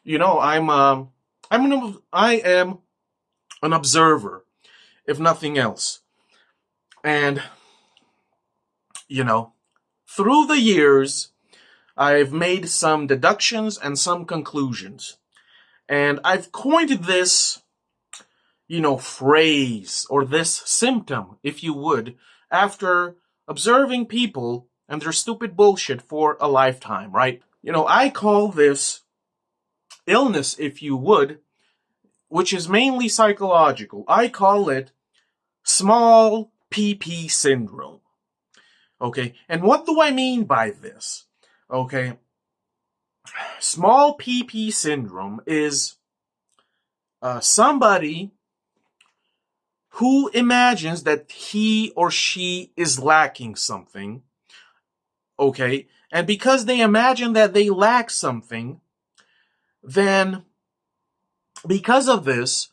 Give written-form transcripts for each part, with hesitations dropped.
I am an observer, if nothing else. And, you know, through the years, I've made some deductions and some conclusions. And I've coined this, phrase or this symptom, if you would, after observing people and their stupid bullshit for a lifetime, right? I call this illness, if you would, which is mainly psychological. I call it small PP syndrome. Okay, and what do I mean by this? Okay, small PP syndrome is somebody who imagines that he or she is lacking something, okay, and because they imagine that they lack something, then because of this,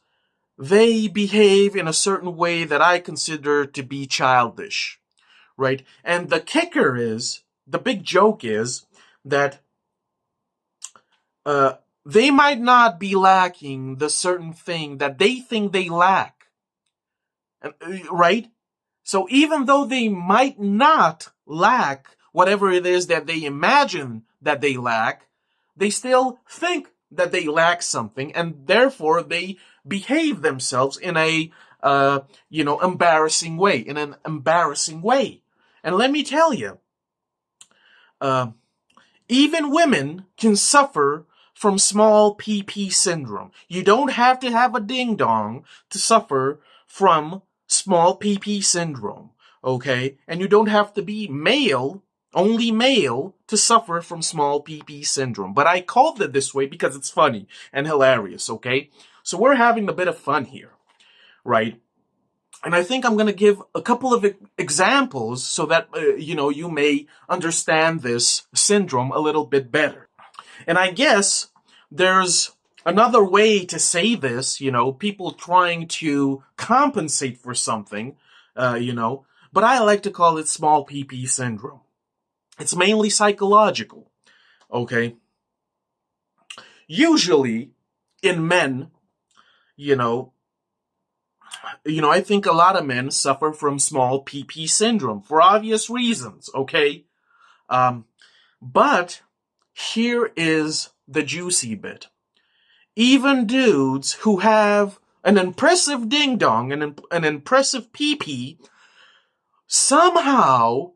they behave in a certain way that I consider to be childish, right? And the kicker is, the big joke is that they might not be lacking the certain thing that they think they lack, right? So even though they might not lack whatever it is that they imagine that they lack, they still think that they lack something, and therefore they behave themselves in a, embarrassing way, And let me tell you, even women can suffer from small PP syndrome. You don't have to have a ding-dong to suffer from small PP syndrome, okay? And you don't have to be only male, to suffer from small PP syndrome. But I called it this way because it's funny and hilarious, okay? So we're having a bit of fun here, right? And I think I'm going to give a couple of examples so that, you may understand this syndrome a little bit better. And I guess there's another way to say this, people trying to compensate for something, but I like to call it small PP syndrome. It's mainly psychological, okay? Usually, in men, I think a lot of men suffer from small PP syndrome for obvious reasons, okay? But here is the juicy bit. Even dudes who have an impressive ding-dong and an impressive PP, somehow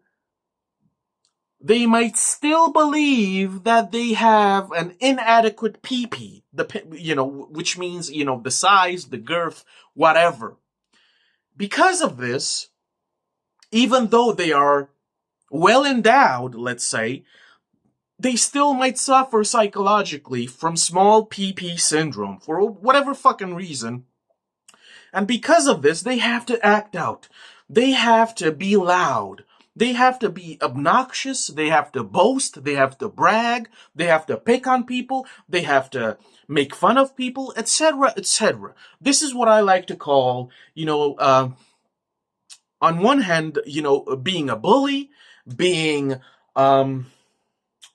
they might still believe that they have an inadequate PP, which means, the size, the girth, whatever. Because of this, even though they are well endowed, let's say, they still might suffer psychologically from small PP syndrome for whatever fucking reason. And because of this, they have to act out. They have to be loud. They have to be obnoxious, they have to boast, they have to brag, they have to pick on people, they have to make fun of people, etc., etc. This is what I like to call, on one hand, being a bully, being, an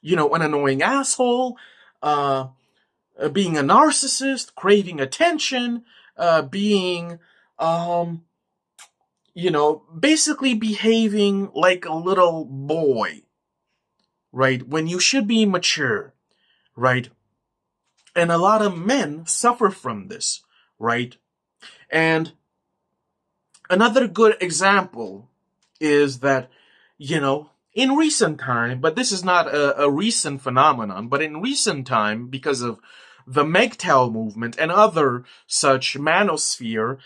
annoying asshole, being a narcissist, craving attention, being, basically behaving like a little boy, right? When you should be mature, right? And a lot of men suffer from this, right? And another good example is that, in recent time, but this is not a recent phenomenon, but in recent time, because of the MGTOW movement and other such manosphere,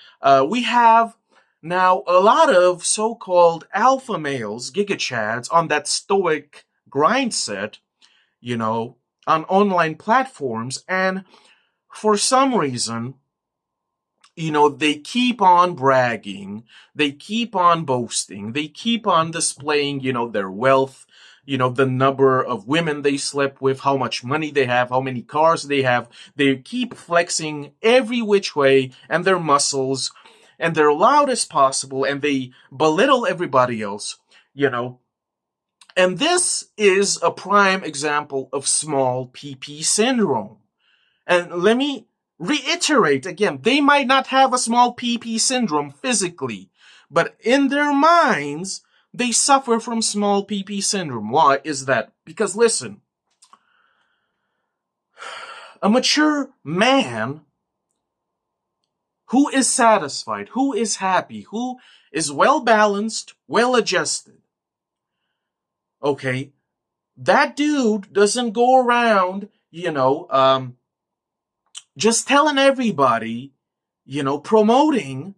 we have now a lot of so-called alpha males, gigachads, on that stoic grind set, on online platforms, and for some reason, they keep on bragging, they keep on boasting, they keep on displaying, their wealth, the number of women they slept with, how much money they have, how many cars they have. They keep flexing every which way, and their muscles, and they're loud as possible, and they belittle everybody else, And this is a prime example of small PP syndrome, And let me reiterate again, they might not have a small PP syndrome physically, but in their minds, they suffer from small PP syndrome. Why is that? Because listen, a mature man who is satisfied, who is happy, who is well balanced, well adjusted, okay, that dude doesn't go around, just telling everybody, promoting,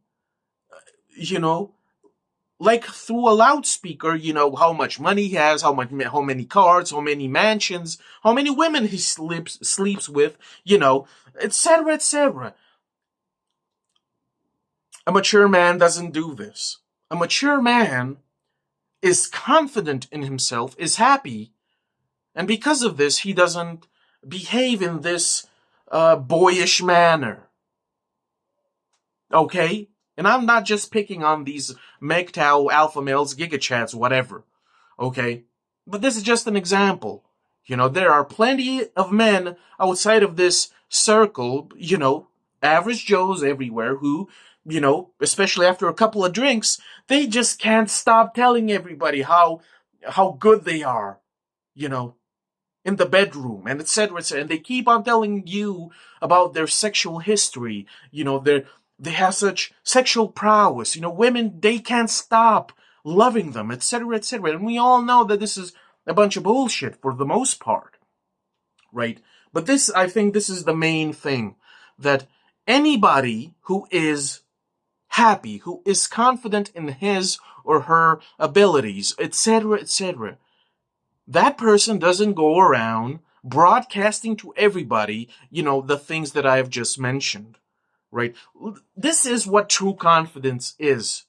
like through a loudspeaker, how much money he has, how many cars, how many mansions, how many women he sleeps with, etc., etc. A mature man doesn't do this. A mature man is confident in himself, is happy, and because of this, he doesn't behave in this boyish manner. Okay? And I'm not just picking on these MGTOW, alpha males, gigachats, whatever. Okay? But this is just an example. There are plenty of men outside of this circle, average Joes everywhere who, especially after a couple of drinks, they just can't stop telling everybody how good they are, in the bedroom, and etc., etc. And they keep on telling you about their sexual history. They have such sexual prowess. Women, they can't stop loving them, etc., etc. And we all know that this is a bunch of bullshit for the most part, right? But I think this is the main thing, that anybody who is happy, who is confident in his or her abilities, etc., etc., that person doesn't go around broadcasting to everybody, the things that I have just mentioned, right? This is what true confidence is.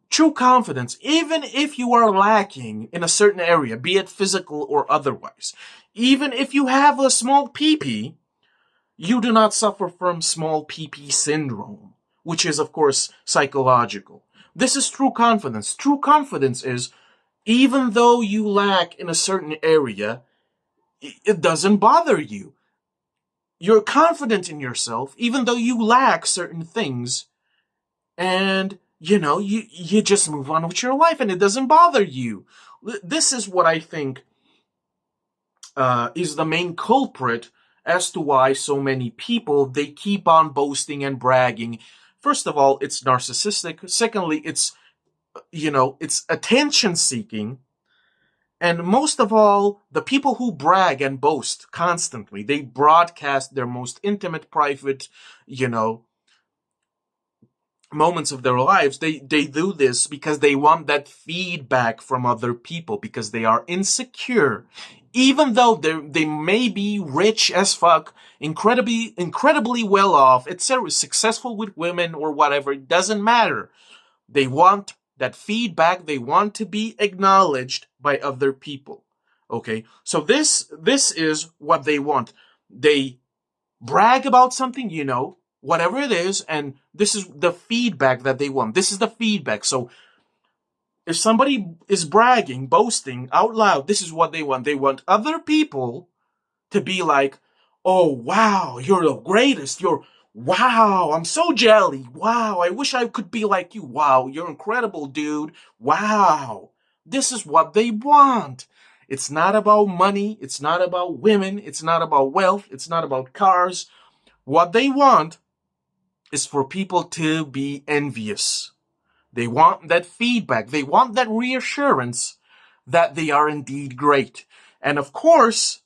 True confidence, even if you are lacking in a certain area, be it physical or otherwise, even if you have a small PP, you do not suffer from small PP syndrome, which is, of course, psychological. This is true confidence. True confidence is, even though you lack in a certain area, it doesn't bother you. You're confident in yourself, even though you lack certain things, and, you just move on with your life, and it doesn't bother you. This is what I think is the main culprit as to why so many people, they keep on boasting and bragging. First of all, it's narcissistic. Secondly, it's attention seeking. And most of all, the people who brag and boast constantly, they broadcast their most intimate, private, moments of their lives. They do this because they want that feedback from other people, because they are insecure. Even though they may be rich as fuck, incredibly well off, etc., successful with women or whatever, it doesn't matter. They want that feedback. They want to be acknowledged by other people. Okay, so this is what they want. They brag about something, whatever it is, and this is the feedback that they want. This is the feedback. So if somebody is bragging, boasting out loud, this is what they want. They want other people to be like, oh, wow, you're the greatest. Wow, I'm so jelly. Wow, I wish I could be like you. Wow, you're incredible, dude. Wow. This is what they want. It's not about money. It's not about women. It's not about wealth. It's not about cars. What they want is for people to be envious. They want that feedback. They want that reassurance that they are indeed great. And of course,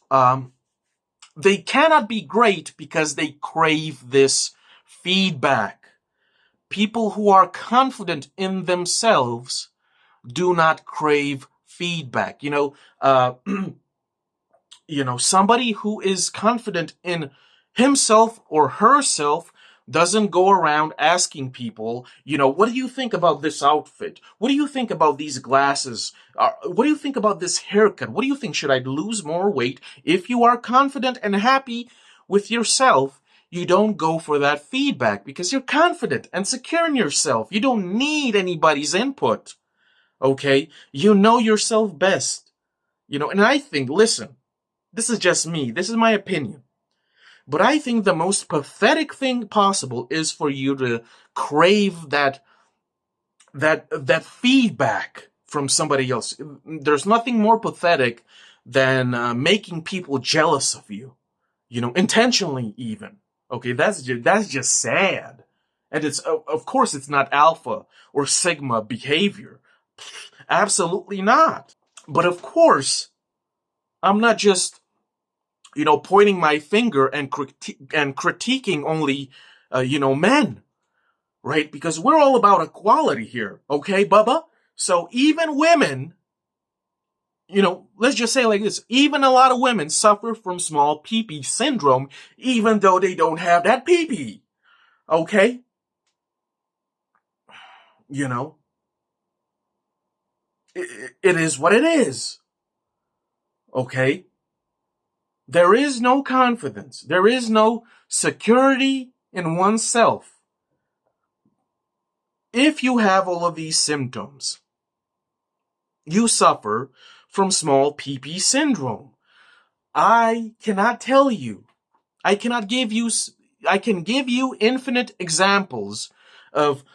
they cannot be great because they crave this feedback. People who are confident in themselves do not crave feedback. Somebody who is confident in himself or herself doesn't go around asking people, what do you think about this outfit? What do you think about these glasses? What do you think about this haircut? What do you think? Should I lose more weight? If you are confident and happy with yourself, you don't go for that feedback because you're confident and secure in yourself. You don't need anybody's input. Okay? You know yourself best. And I think, listen, this is just me. This is my opinion. But I think the most pathetic thing possible is for you to crave that feedback from somebody else. There's nothing more pathetic than making people jealous of you, intentionally even. Okay, that's just sad. And it's, of course, it's not alpha or sigma behavior. Absolutely not. But of course, I'm not just, pointing my finger and critiquing only, men, right? Because we're all about equality here, okay, Bubba? So even women, let's just say it like this, even a lot of women suffer from small pee-pee syndrome, even though they don't have that pee-pee, okay? It is what it is, okay? There is no confidence. There is no security in oneself. If you have all of these symptoms, you suffer from small pee-pee syndrome. I cannot tell you. I can give you infinite examples of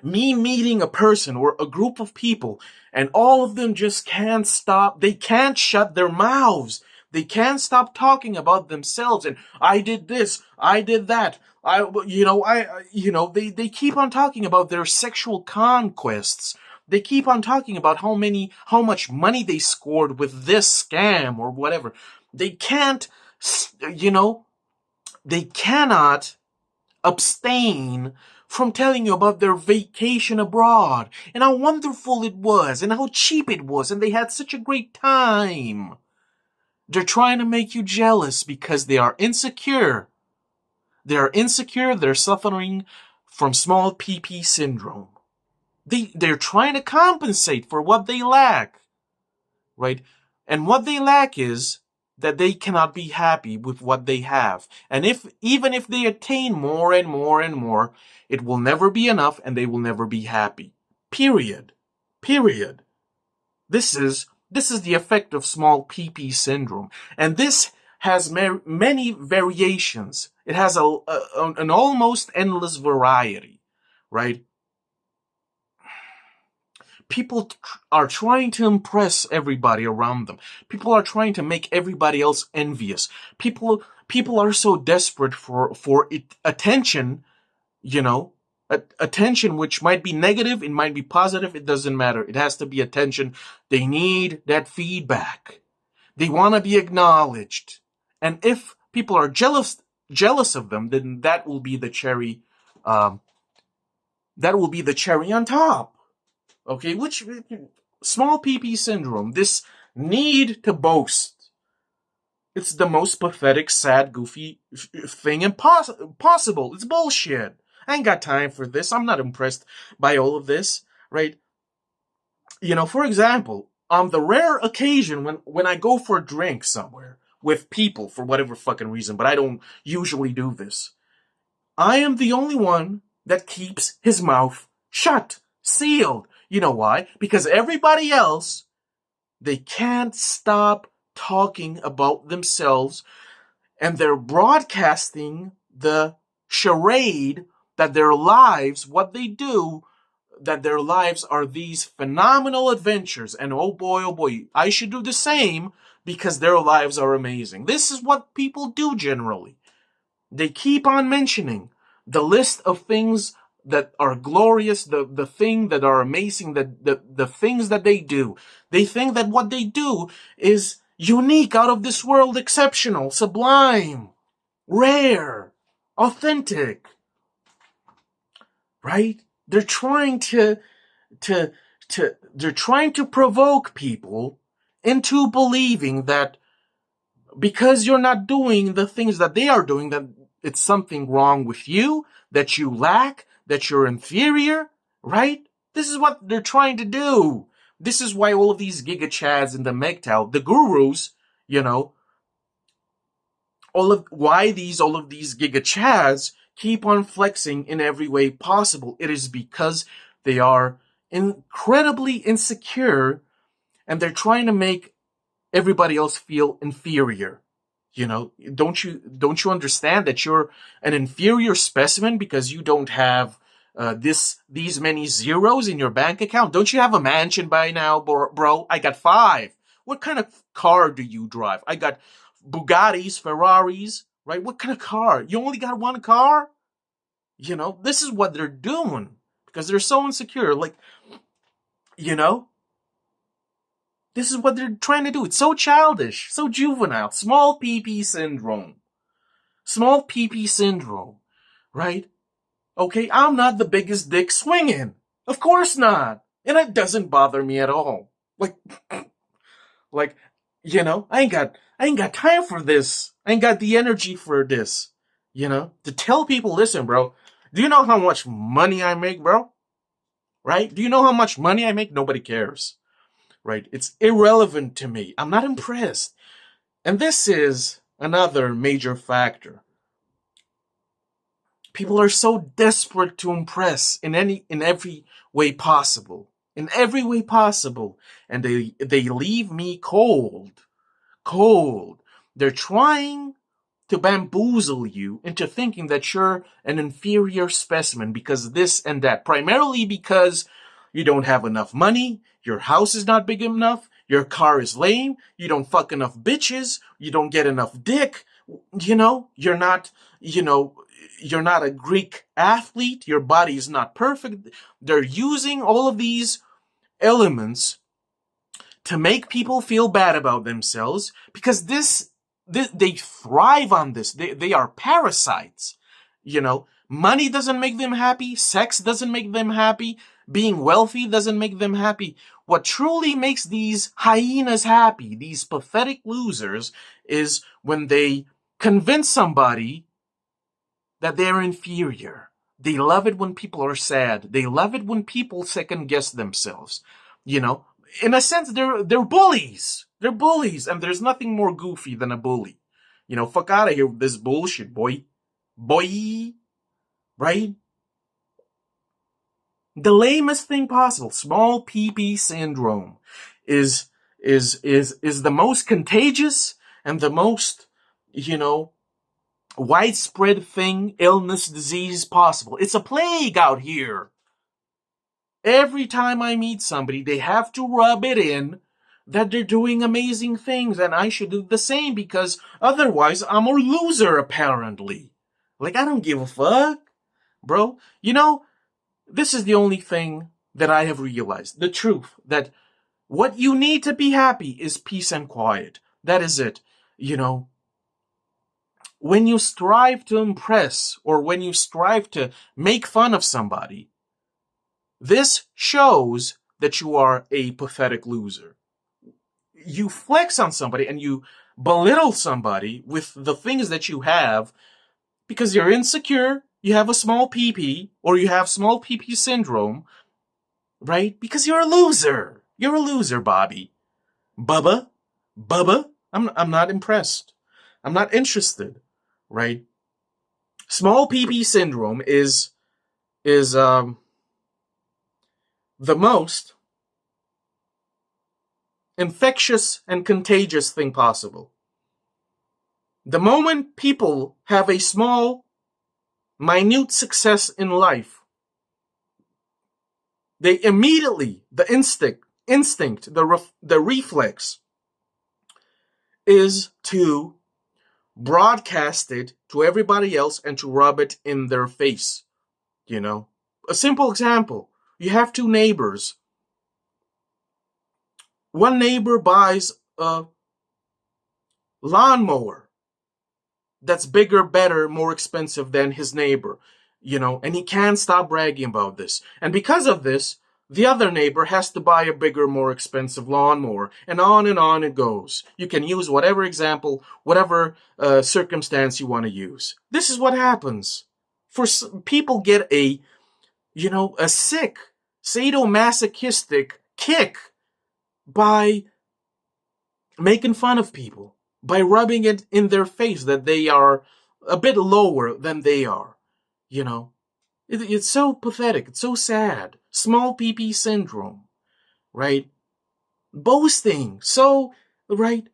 me meeting a person or a group of people, and all of them just can't stop. They can't shut their mouths. They can't stop talking about themselves. And I did this. I did that. They keep on talking about their sexual conquests. They keep on talking about how much money they scored with this scam or whatever. They can't, they cannot abstain from telling you about their vacation abroad and how wonderful it was and how cheap it was and they had such a great time. They're trying to make you jealous because they are insecure. They're suffering from small pee-pee syndrome. They're trying to compensate for what they lack, right? And what they lack is that they cannot be happy with what they have. And even if they attain more and more and more, it will never be enough and they will never be happy. Period. This is the effect of small pee-pee syndrome. And this has many variations. It has an almost endless variety, right? People are trying to impress everybody around them. People are trying to make everybody else envious. People are so desperate for attention, attention which might be negative, it might be positive, it doesn't matter. It has to be attention. They need that feedback. They want to be acknowledged. And if people are jealous of them, then that will be the cherry on top. Okay, which small pee-pee syndrome, this need to boast. It's the most pathetic, sad, goofy thing possible. It's bullshit. I ain't got time for this. I'm not impressed by all of this, right? For example, on the rare occasion when I go for a drink somewhere with people for whatever fucking reason, but I don't usually do this, I am the only one that keeps his mouth shut, sealed. You know why? Because everybody else, they can't stop talking about themselves and they're broadcasting the charade that their lives, what they do, that their lives are these phenomenal adventures. And oh boy, I should do the same because their lives are amazing. This is what people do generally. They keep on mentioning the list of things that are glorious, the thing that are amazing, the things that they do. They think that what they do is unique, out of this world, exceptional, sublime, rare, authentic. Right? They're trying to provoke people into believing that because you're not doing the things that they are doing, that it's something wrong with you, that you lack, that you're inferior, right? This is what they're trying to do. This is why all of these Giga Chads and the MGTOW, the gurus, all of these Giga Chads keep on flexing in every way possible. It is because they are incredibly insecure and they're trying to make everybody else feel inferior. Don't you understand that you're an inferior specimen because you don't have these many zeros in your bank account? Don't you have a mansion by now, bro? I got 5. What kind of car do you drive? I got Bugattis, Ferraris, right? What kind of car? You only got one car? This is what they're doing because they're so insecure. Like, this is what they're trying to do. It's so childish, so juvenile. Small PP syndrome. Small PP syndrome, right? Okay, I'm not the biggest dick swinging. Of course not. And it doesn't bother me at all. Like, like, I ain't got time for this. I ain't got the energy for this. To tell people, listen, bro, do you know how much money I make, bro? Right? Do you know how much money I make? Nobody cares. Right? It's irrelevant to me. I'm not impressed. And this is another major factor. People are so desperate to impress in every way possible. In every way possible. And they leave me cold. Cold. They're trying to bamboozle you into thinking that you're an inferior specimen because this and that. Primarily because you don't have enough money, your house is not big enough, your car is lame, you don't fuck enough bitches, you don't get enough dick, you're not a Greek athlete, your body is not perfect. They're using all of these elements to make people feel bad about themselves because they thrive on this. They are parasites. Money doesn't make them happy. Sex doesn't make them happy. Being wealthy doesn't make them happy. What truly makes these hyenas happy, these pathetic losers, is when they convince somebody that they're inferior. They love it when people are sad. They love it when people second guess themselves. In a sense, they're bullies. They're bullies, and there's nothing more goofy than a bully. Fuck out of here with this bullshit, boy. Boy. Right? The lamest thing possible, small PP syndrome, is the most contagious and the most, widespread thing, illness, disease possible. It's a plague out here. Every time I meet somebody, they have to rub it in that they're doing amazing things and I should do the same because otherwise I'm a loser, apparently. Like, I don't give a fuck, bro. This is the only thing that I have realized. The truth that what you need to be happy is peace and quiet. That is it. When you strive to impress or when you strive to make fun of somebody, this shows that you are a pathetic loser. You flex on somebody and you belittle somebody with the things that you have because you're insecure, you have a small PP, or you have small PP syndrome, right? Because you're a loser. You're a loser, Bobby. Bubba, I'm not impressed. I'm not interested, right? Small PP syndrome is the most infectious and contagious thing possible. The moment people have a small, minute success in life, they immediately, the instinct, the reflex is to broadcast it to everybody else and to rub it in their face. A simple example. You have 2 neighbors. One neighbor buys a lawnmower that's bigger, better, more expensive than his neighbor, and he can't stop bragging about this. And because of this, the other neighbor has to buy a bigger, more expensive lawnmower, and on it goes. You can use whatever example, whatever circumstance you want to use. This is what happens. People get a sick, sadomasochistic kick by making fun of people, by rubbing it in their face that they are a bit lower than they are. It's so pathetic. It's so sad. Small PP syndrome, right? Boasting. So, right?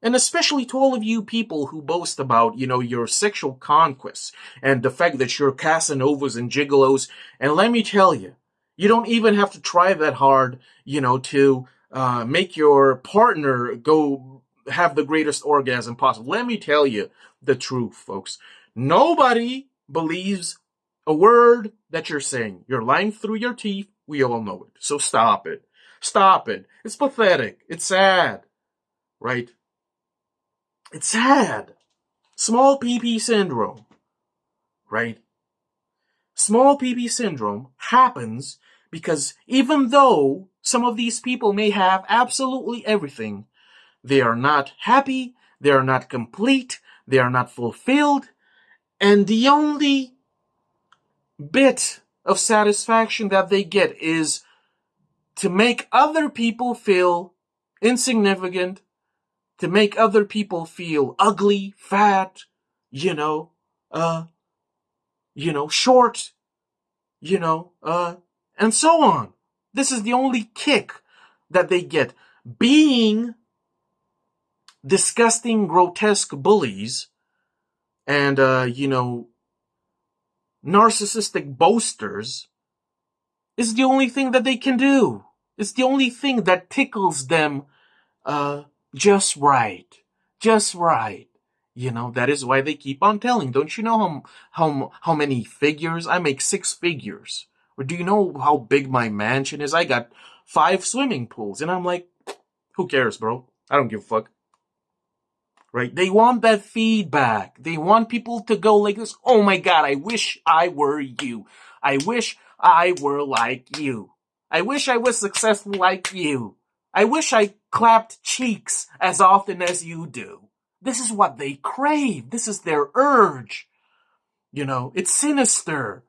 And especially to all of you people who boast about, your sexual conquests and the fact that you're Casanovas and gigolos. And let me tell you, you don't even have to try that hard, to make your partner go have the greatest orgasm possible. Let me tell you the truth, folks. Nobody believes a word that you're saying. You're lying through your teeth. We all know it. So stop it. Stop it. It's pathetic. It's sad. Right? It's sad. Small PP syndrome. Right? Small PP syndrome happens because even though some of these people may have absolutely everything, they are not happy, they are not complete, they are not fulfilled, and the only bit of satisfaction that they get is to make other people feel insignificant, to make other people feel ugly, fat, short, and so on. This is the only kick that they get. Being disgusting, grotesque bullies and, narcissistic boasters is the only thing that they can do. It's the only thing that tickles them, just right. Just right. That is why they keep on telling. Don't you know how many figures? I make 6 figures. Or do you know how big my mansion is? I got 5 swimming pools. And I'm like, who cares, bro? I don't give a fuck. Right? They want that feedback. They want people to go like this. Oh my God, I wish I were you. I wish I were like you. I wish I was successful like you. I wish I clapped cheeks as often as you do. This is what they crave. This is their urge. It's sinister.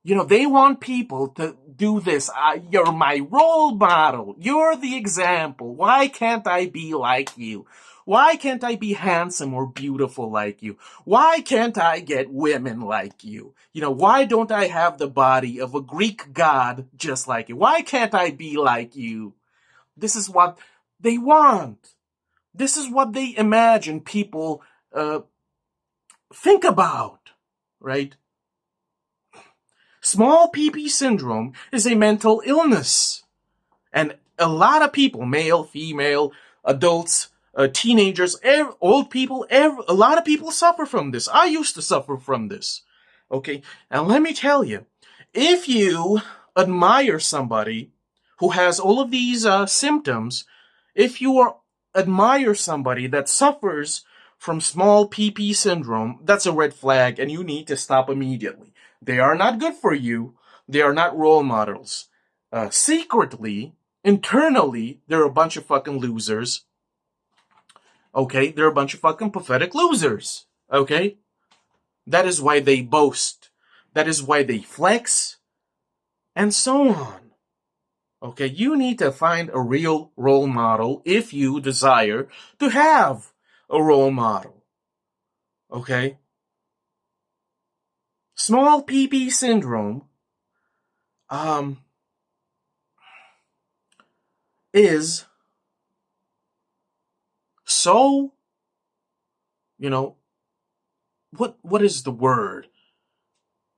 They want people to do this. You're my role model. You're the example. Why can't I be like you? Why can't I be handsome or beautiful like you? Why can't I get women like you? Why don't I have the body of a Greek god just like you? Why can't I be like you? This is what they want. This is what they imagine people think about, right? Small PP syndrome is a mental illness. And a lot of people, male, female, adults, teenagers, old people, a lot of people suffer from this. I used to suffer from this. Okay? And let me tell you, if you admire somebody who has all of these symptoms, if you admire somebody that suffers from small PP syndrome, that's a red flag and you need to stop immediately. They are not good for you. They are not role models. Secretly, internally, they're a bunch of fucking losers. Okay? They're a bunch of fucking pathetic losers. Okay? That is why they boast. That is why they flex. And so on. Okay? You need to find a real role model if you desire to have a role model. Okay? Small PP syndrome is so, what is the word?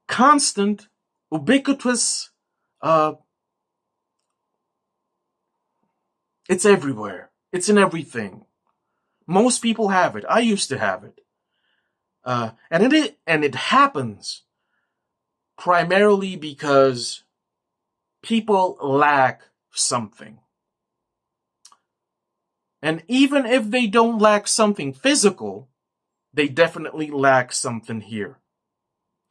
Constant, ubiquitous, it's everywhere. It's in everything. Most people have it. I used to have it. And it happens primarily because people lack something. And even if they don't lack something physical, they definitely lack something here.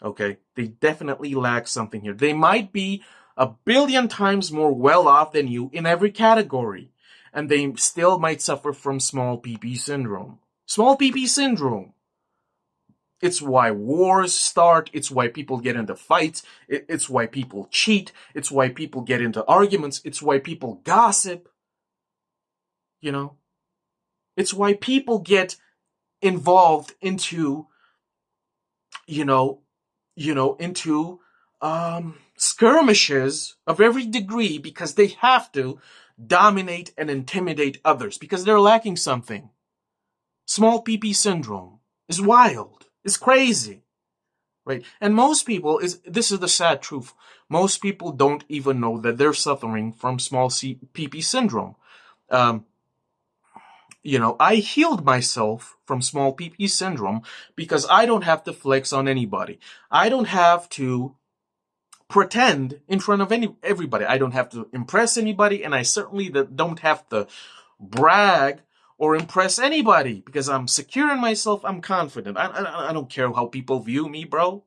Okay? They definitely lack something here. They might be 1 billion times more well off than you in every category. And they still might suffer from small PP syndrome. Small PP syndrome. It's why wars start. It's why people get into fights. It's why people cheat. It's why people get into arguments. It's why people gossip. It's why people get involved into, into skirmishes of every degree because they have to dominate and intimidate others because they're lacking something. Small PP syndrome is wild. It's crazy, right? And most people this is the sad truth. Most people don't even know that they're suffering from small PP syndrome. Um, I healed myself from small PP syndrome because I don't have to flex on anybody. I don't have to pretend in front of everybody. I don't have to impress anybody, and I certainly don't have to brag or impress anybody because I'm secure in myself. I'm confident. I don't care how people view me, bro.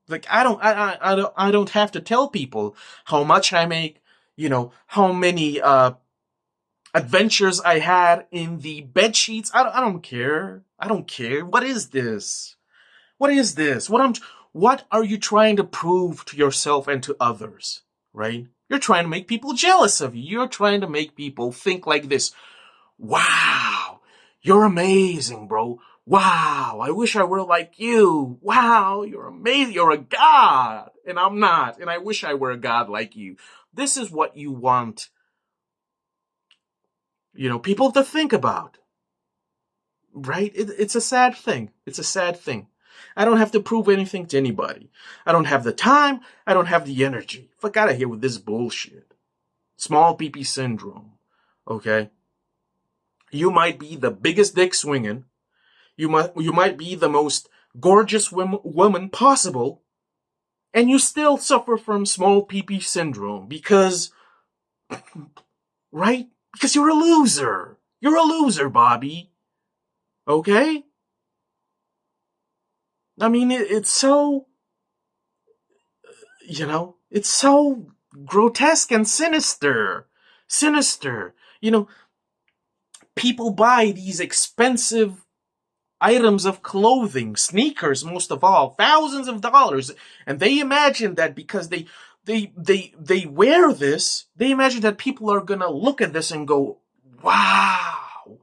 Like I don't have to tell people how much I make. How many adventures I had in the bed sheets. I don't care. I don't care. What is this? What is this? What are you trying to prove to yourself and to others? Right? You're trying to make people jealous of you. You're trying to make people think like this. Wow, you're amazing, bro. Wow, I wish I were like you. Wow, you're amazing. You're a god. And I'm not. And I wish I were a god like you. This is what you want, people to think about. Right? It's a sad thing. It's a sad thing. I don't have to prove anything to anybody. I don't have the time. I don't have the energy. Fuck out of here with this bullshit. Small PP syndrome. Okay? You might be the biggest dick swinging. You might be the most gorgeous woman possible. And you still suffer from small PP syndrome because, right? Because you're a loser. You're a loser, Bobby. Okay? I mean, it's so, it's so grotesque and sinister. Sinister. People buy these expensive items of clothing, sneakers most of all, thousands of dollars, and they imagine that because they wear this, they imagine that people are gonna look at this and go, wow,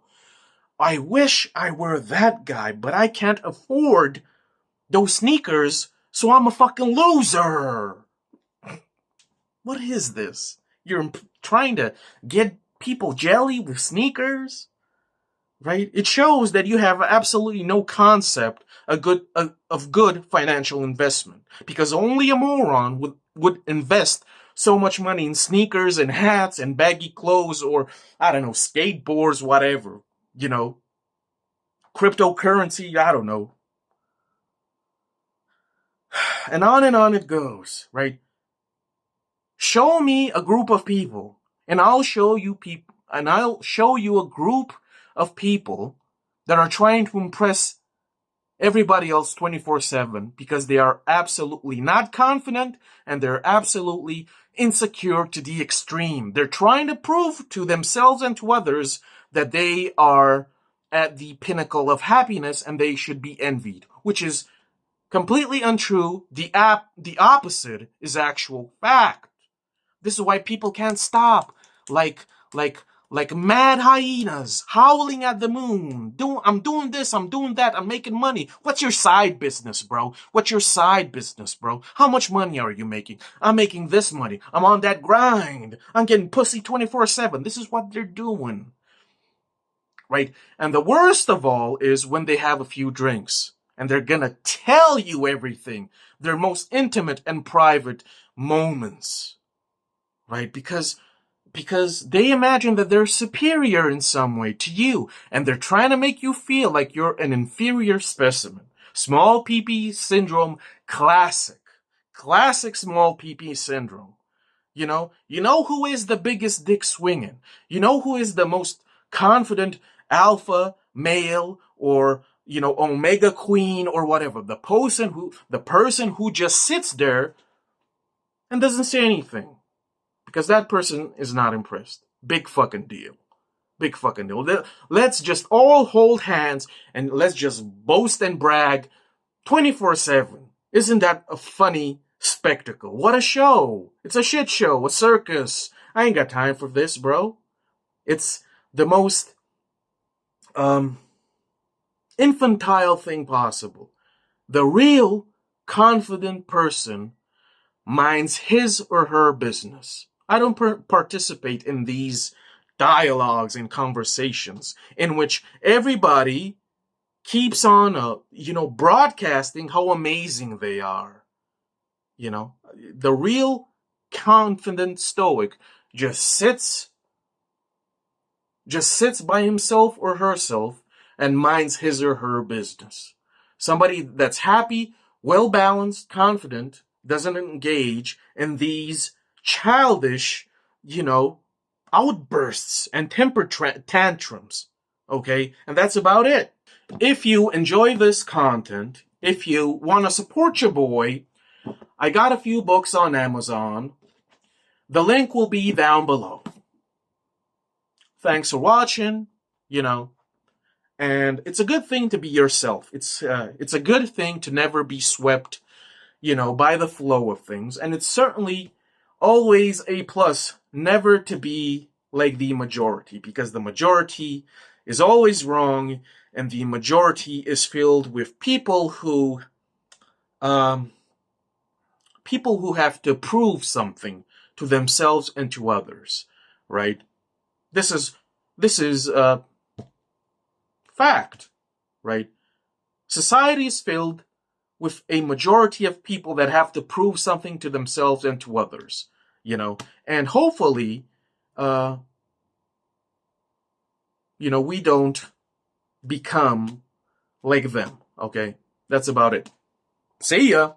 I wish I were that guy, but I can't afford those sneakers, so I'm a fucking loser. What is this? You're trying to get people jelly with sneakers? Right? It shows that you have absolutely no concept of good financial investment. Because only a moron would invest so much money in sneakers and hats and baggy clothes or, I don't know, skateboards, whatever. Cryptocurrency, I don't know. And on it goes, right? Show me a group of people, and I'll show you a group of people that are trying to impress everybody else 24/7 because they are absolutely not confident and they're absolutely insecure to the extreme. They're trying to prove to themselves and to others that they are at the pinnacle of happiness and they should be envied, which is completely untrue. The opposite is actual fact. This is why people can't stop, like mad hyenas howling at the moon. I'm doing this, I'm doing that, I'm making money. What's your side business, bro? What's your side business, bro? How much money are you making? I'm making this money. I'm on that grind. I'm getting pussy 24/7. This is what they're doing. Right? And the worst of all is when they have a few drinks and they're gonna tell you everything. Their most intimate and private moments. Right? Because they imagine that they're superior in some way to you, and they're trying to make you feel like you're an inferior specimen. Small PP syndrome, classic small PP syndrome. You know who is the biggest dick swinging? You know who is the most confident alpha male or omega queen or whatever? The person who just sits there and doesn't say anything. Because that person is not impressed. Big fucking deal. Big fucking deal. Let's just all hold hands and let's just boast and brag 24/7. Isn't that a funny spectacle? What a show. It's a shit show, a circus. I ain't got time for this, bro. It's the most infantile thing possible. The real confident person minds his or her business. I don't participate in these dialogues and conversations in which everybody keeps on, broadcasting how amazing they are. The real confident stoic just sits by himself or herself and minds his or her business. Somebody that's happy, well balanced, confident, doesn't engage in these childish, outbursts and temper tantrums. Okay? And that's about it. If you enjoy this content, if you want to support your boy, I got a few books on Amazon. The link will be down below. Thanks for watching, and it's a good thing to be yourself. It's a good thing to never be swept, by the flow of things. And it's certainly always a plus never to be like the majority, because the majority is always wrong, and the majority is filled with people who have to prove something to themselves and to others, right? This is fact, right? Society is filled with a majority of people that have to prove something to themselves and to others, and hopefully, we don't become like them, okay? That's about it. See ya!